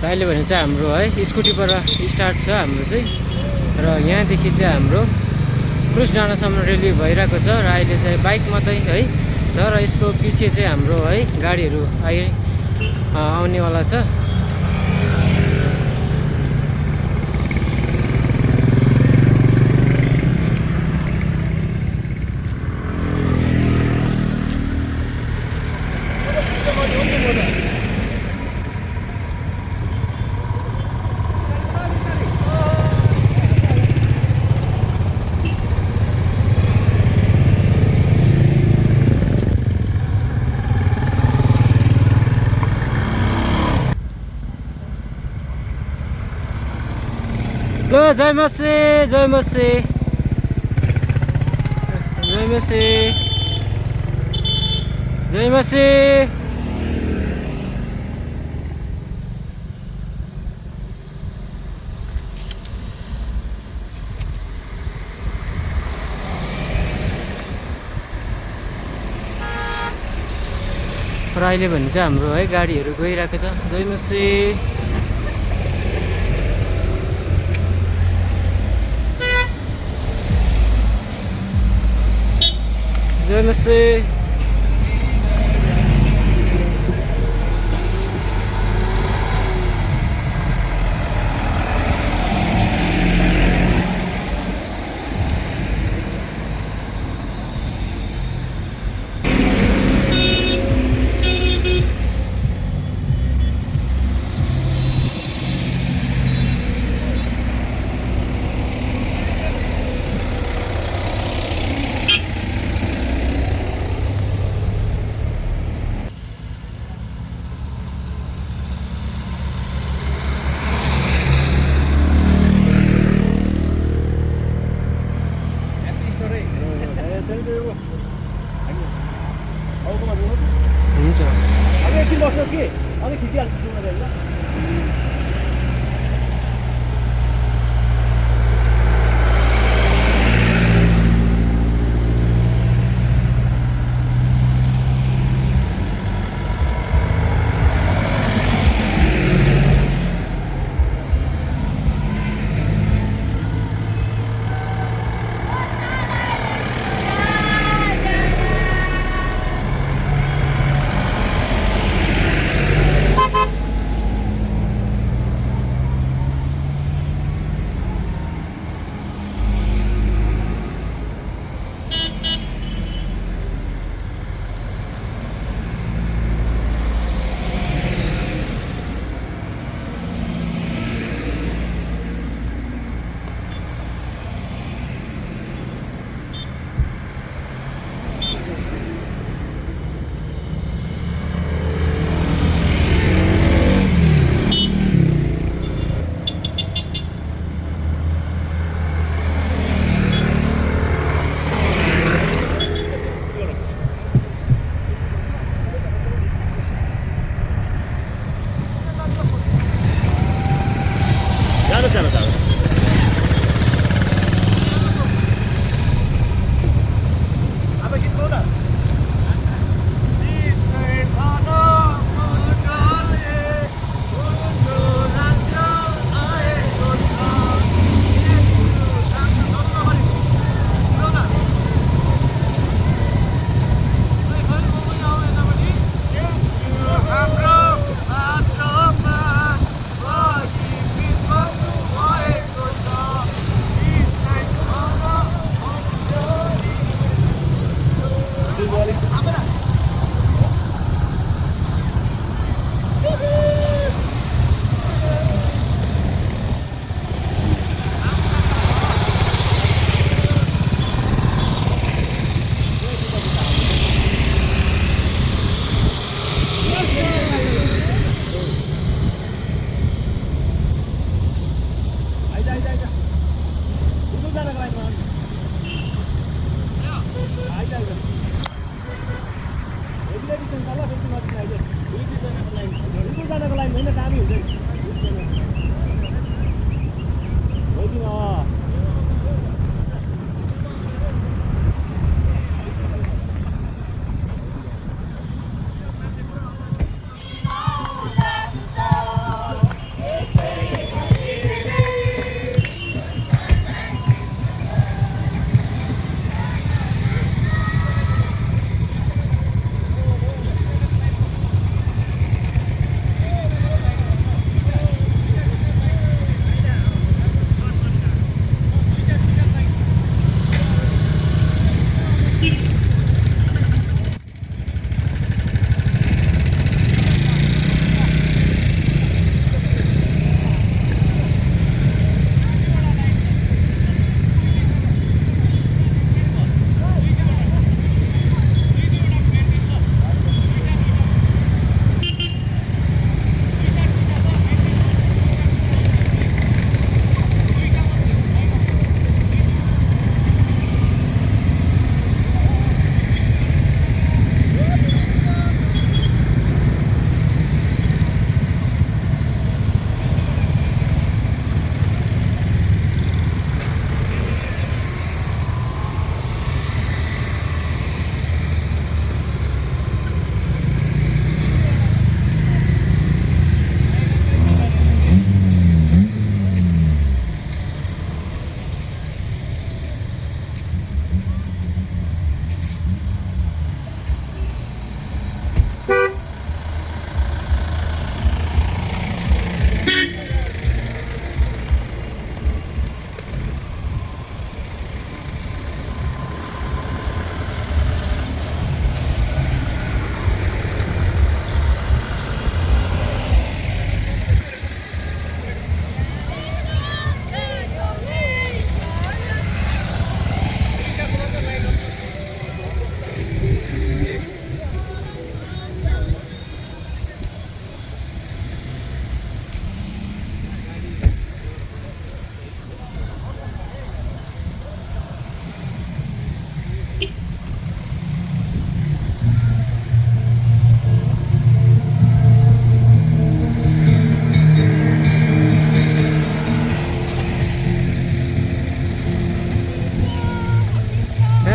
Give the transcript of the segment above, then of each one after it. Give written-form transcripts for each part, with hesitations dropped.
अहिले भने चाहिँ हाम्रो है स्कुटीबाट स्टार्ट छ हाम्रो चाहिँ र यहाँदेखि चाहिँ हाम्रो क्रुज डाँडासम्म रेली भइरहेको छ र अहिले चाहिँ बाइक मात्रै है छ र यसको पछि चाहिँ हाम्रो है गाडीहरू आउनेवाला छ। ल जय मसी जय मसी जय मसी जय मसी। र अहिले भने चाहिँ हाम्रो है गाडीहरू गइरहेको छ। जय मसी जय मसी। हुन्छ अब एकछिन बस्नुहोस् कि अलिक खिचिहाल्छु ल।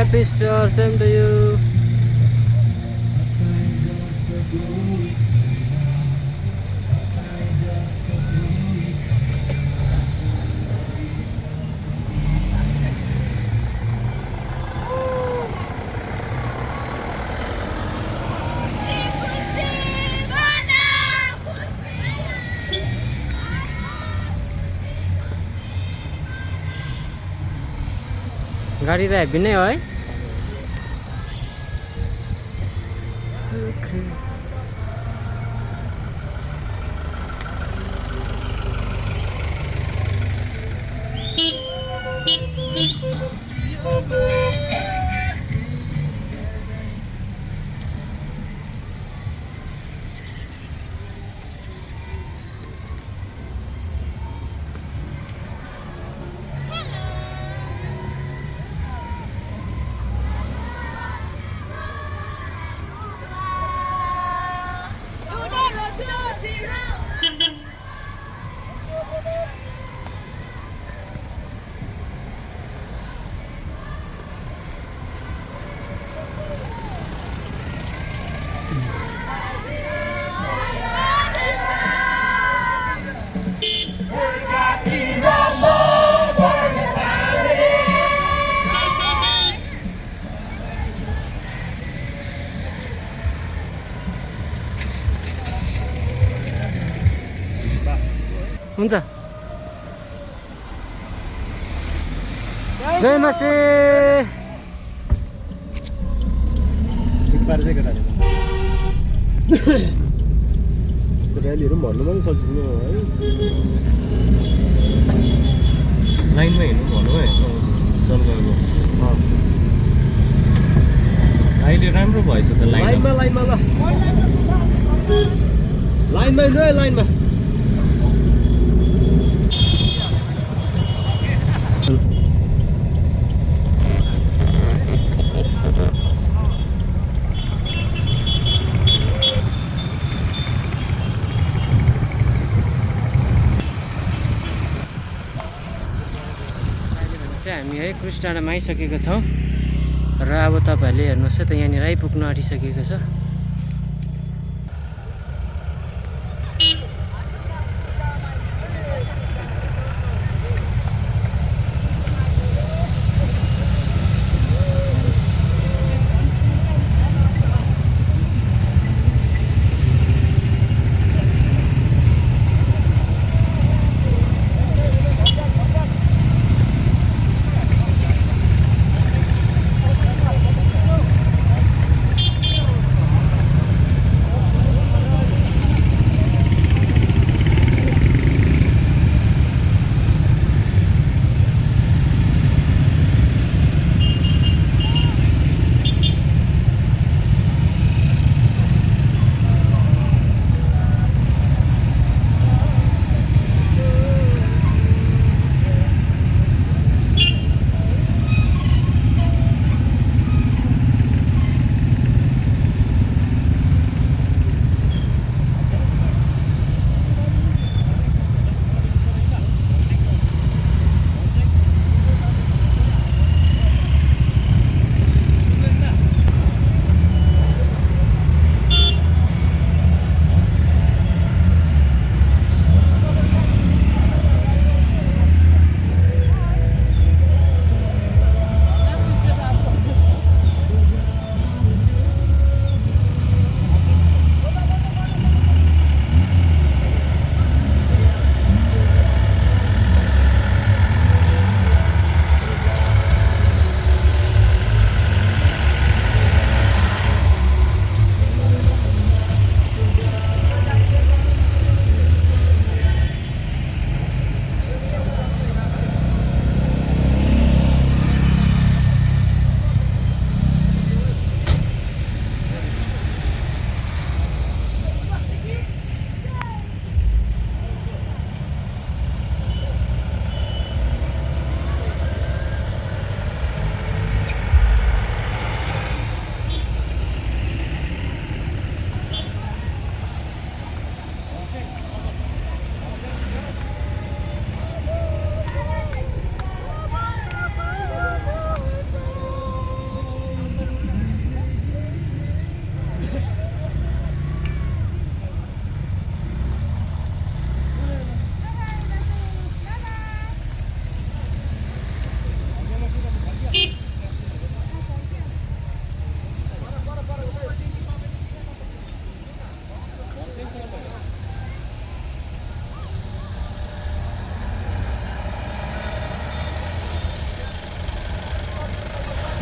Happy Easter, same to you. गाडी त हेभी नै हो है। हुन्छ जय मासी पार चाहिँ केटाले यस्तो र्यालीहरू पनि भन्नु पनि सजिलो है लाइनमा हिँड्नु भन्नु है जलगाउँको अहिले राम्रो भएछ त लाइनमा लाइनमा ल लाइनमा हिँड्नु है लाइनमा हामी है क्रुज डाँडामा आइसकेको छौँ र अब तपाईँहरूले हेर्नुहोस् है त यहाँनिर आइपुग्नु आँटिसकेको छ।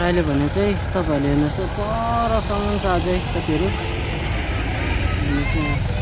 अहिले भने चाहिँ तपाईँहरूले हेर्नुहोस् परसम्म छ अझै साथीहरू हेर्नुहोस् न।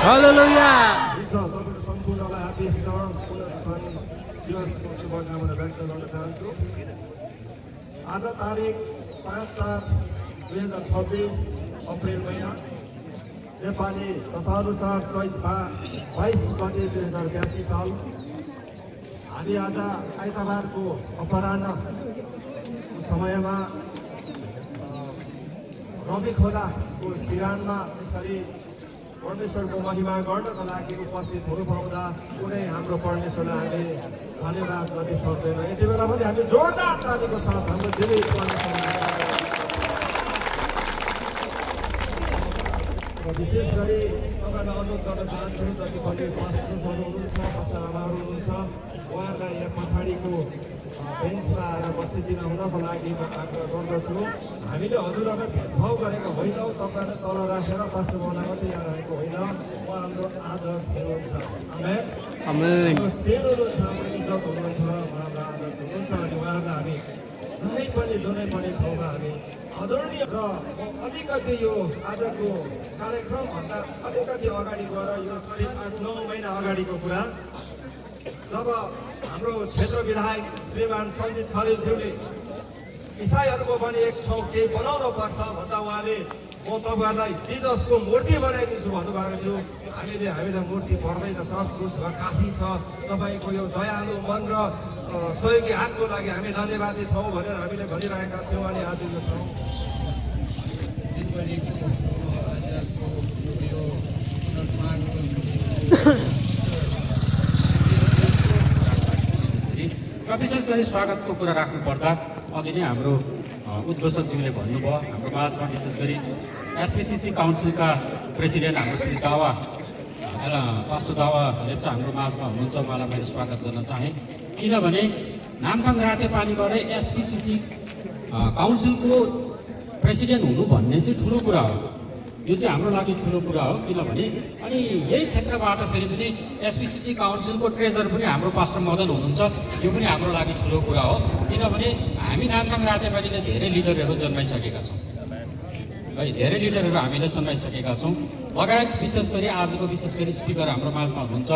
हालेलुया तपाईहरु सम्पूर्णलाई ह्यापी स्टार दिवसको शुभकामना व्यक्त गर्न चाहन्छु। आज तारिक 5/4/2026 अप्रिल महिना नेपाली तथानुसार चैत 22 गते 2082 साल हामी आज आइतबारको अपराह्न समयमा रवि खोलाको सिरानमा यसरी परमेश्वरको महिमा गर्नको लागि उपस्थित हुनु पाउँदा कुनै हाम्रो परमेश्वरलाई हामी धन्यवाद गर्न सक्दैन। यति बेला पनि हामी जोरदार तालीको साथ हाम्रो जीवित परमेश्वरलाई र विशेष गरी तपाईँलाई अनुरोध गर्न चाहन्छु जति पनि पास्टरहरू हुनुहुन्छ पास्टर आमाहरू हुनुहुन्छ उहाँहरूलाई यहाँ पछाडिको बेन्चमा आएर बसिदिन हुनको लागि म आग्रह गर्दछु। हामीले हजुरहरूलाई भेदभाव गरेको होइनौँ, तपाईँलाई तल राखेर बस्नुभन्दा मात्रै यहाँ रहेको होइन, उहाँ हाम्रो आदर्श हुनुहुन्छ। आमेन। हाम्रो शेर हुनुहुन्छ, हाम्रो इज्जत हुनुहुन्छ, उहाँहरूलाई आदर्श हुनुहुन्छ अनि उहाँहरूलाई हामी जहीँ पनि जुनै पनि ठाउँमा हामी आदरणीय र अलिकति यो आजको कार्यक्रमभन्दा अलिकति अगाडि गएर यो करिब 8-9 महिना अगाडिको कुरा जब हाम्रो क्षेत्र विधायक श्रीमान सञ्जित खरेलज्यूले इसाईहरूको पनि एक ठाउँ केही बनाउनु पर्छ भन्दा उहाँले म तपाईँहरूलाई जिजसको मूर्ति बनाइदिन्छु भन्नुभएको थियो। हामीलाई मूर्ति पर्दैन, सब क्रुस घर काफी छ, तपाईँको यो दयालु मन र सहयोगी हातको लागि हामी धन्यवादी छौँ भनेर हामीले भनिरहेका थियौँ। अनि आज यो ठाउँ र विशेष गरी स्वागतको कुरा राख्नुपर्दा अघि नै हाम्रो उद्घोषकज्यूले भन्नुभयो, हाम्रो माझमा विशेष गरी एसपीसीसी काउन्सिलका प्रेसिडेन्ट हाम्रो श्री दावा पास्टर दावा लेप्चा हाम्रो माझमा हुनुहुन्छ। उहाँलाई मैले स्वागत गर्न चाहेँ किनभने नामथाङ रातेपानीबाट एसपीसीसी काउन्सिलको प्रेसिडेन्ट हुनु भन्ने चाहिँ ठुलो कुरा हो। यो चाहिँ हाम्रो लागि ठुलो कुरा हो किनभने अनि यही क्षेत्रबाट फेरि पनि एसपीसीसी काउन्सिलको ट्रेजर पनि हाम्रो पास्टर मदन हुनुहुन्छ। यो पनि हाम्रो लागि ठुलो कुरा हो किनभने हामी नामथाङ रातेपानीले धेरै लिडरहरू जन्माइसकेका छौँ है, धेरै लिडरहरू हामीले जन्माइसकेका छौँ। लगायत विशेष गरी आजको विशेष गरी स्पिकर हाम्रो माझमा हुनुहुन्छ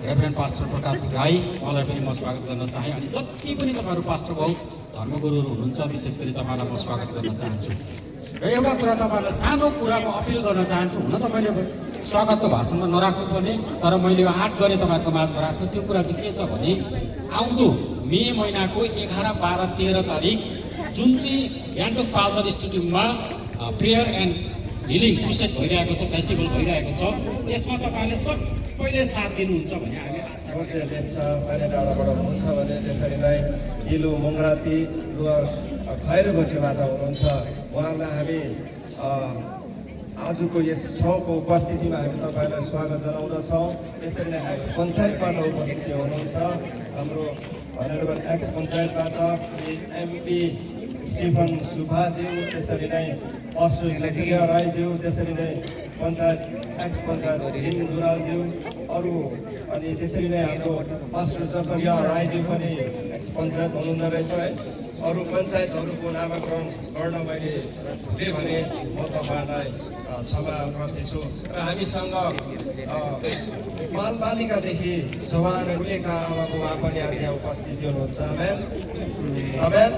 रेभरेन्ड पास्टर प्रकाश राई, उहाँलाई पनि म स्वागत गर्न चाहेँ। अनि जति पनि तपाईँहरू पास्टर भाउ धर्मगुरुहरू हुनुहुन्छ विशेष गरी तपाईँलाई म स्वागत गर्न चाहन्छु। र एउटा कुरा तपाईँहरूलाई सानो कुरा म अपिल गर्न चाहन्छु, हुन तपाईँले स्वागतको भाषणमा नराख्नुपर्ने तर मैले यो 8 गरेँ तपाईँहरूको माझमा राख्नु। त्यो कुरा चाहिँ के छ भने आउँदो मे महिनाको 11, 12, 13 तारिक जुन चाहिँ गान्तोक पाल्चर स्टेडियममा प्रेयर एन्ड हिलिङ क्रुसेड भइरहेको छ, फेस्टिभल भइरहेको छ, यसमा तपाईँले सबैले साथ दिनुहुन्छ भने हामी आशा गोर्जे लेप्चा पानी डाँडाबाट हुनुहुन्छ भने त्यसरी नै इलु मङ्गराती लुवर खैरगोटीबाट हुनुहुन्छ। उहाँहरूलाई हामी आजको यस ठाउँको उपस्थितिमा हामी तपाईँलाई स्वागत जनाउँदछौँ। त्यसरी नै एक्स पञ्चायतबाट उपस्थिति हुनुहुन्छ हाम्रो अनरेबल एक्स पञ्चायतबाट श्री एमपी स्टिफन सुब्बाज्यू, त्यसरी नै पास्टर जकिरिया राईज्यू, त्यसरी नै पञ्चायत एक्स पञ्चायत भीम दुरालज्यू अरू अनि त्यसरी नै हाम्रो पास्टर जकिरिया राईज्यू पनि एक्स पञ्चायत हुनुहुँदो रहेछ है। अरू पञ्चायतहरूको नामाकरण गर्न मैले भुलेँ भने म तपाईँहरूलाई क्षमा प्रार्थी छु। र हामीसँग बालबालिकादेखि जवान उलेका आमा बुबा पनि आज यहाँ उपस्थित हुनुहुन्छ। आमेन आमेन।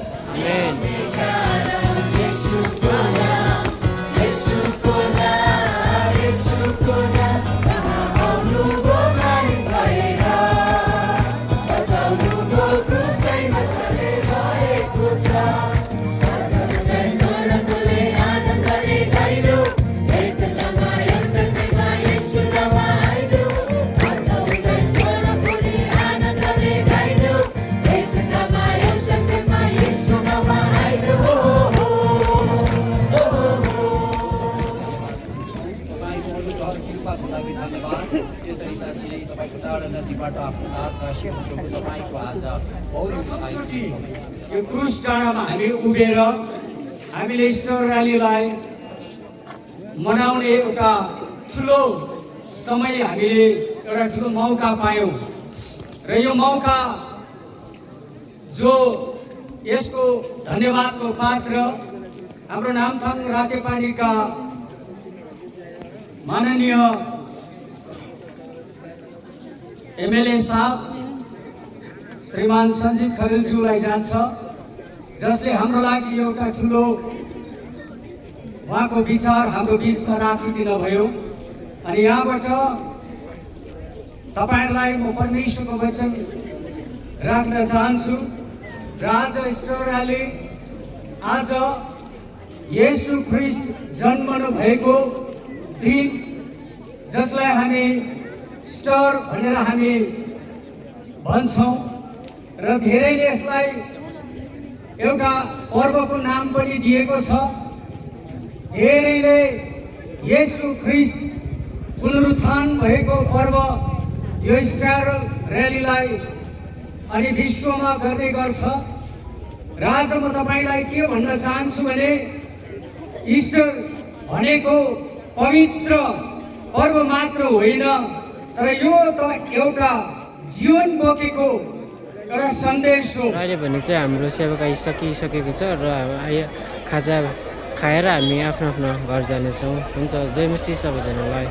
यो क्रुस डाँडामा हामी उभिएर हामीले इस्टर र्यालीलाई मनाउने एउटा ठुलो समय हामीले एउटा ठुलो मौका पायौँ र यो मौका जो यसको धन्यवादको पात्र हाम्रो नामथाङ रातेपानीका माननीय एमएलए साहब श्रीमान सञ्जित खरेलज्यूलाई जान्छ। जसले हाम्रो लागि एउटा ठुलो उहाँको विचार हाम्रो बिचमा राखिदिनु भयो। अनि यहाँबाट तपाईँहरूलाई म परमेश्वरको वचन राख्न चाहन्छु र आज स्टोर र्याली आज येशू ख्रीष्ट जन्मनु भएको दिन जसलाई हामी स्टर भनेर हामी भन्छौँ र धेरैले यसलाई एउटा पर्वको नाम पनि दिएको छ। धेरैले येशू ख्रीष्ट पुनरुत्थान भएको पर्व यो स्टार र्यालीलाई अनि विश्वमा गर्ने गर्छ। र आज म तपाईँलाई के भन्न चाहन्छु भने इस्टर भनेको पवित्र पर्व मात्र होइन, तर यो त एउटा जीवन बोकेको एउटा सन्देश हो। अहिले भने चाहिँ हाम्रो सेवाकाई सकिसकेको छ र खाजा खाएर हामी आफ्नो आफ्नो घर जानेछौँ। हुन्छ, जय मसीह सबैजनालाई।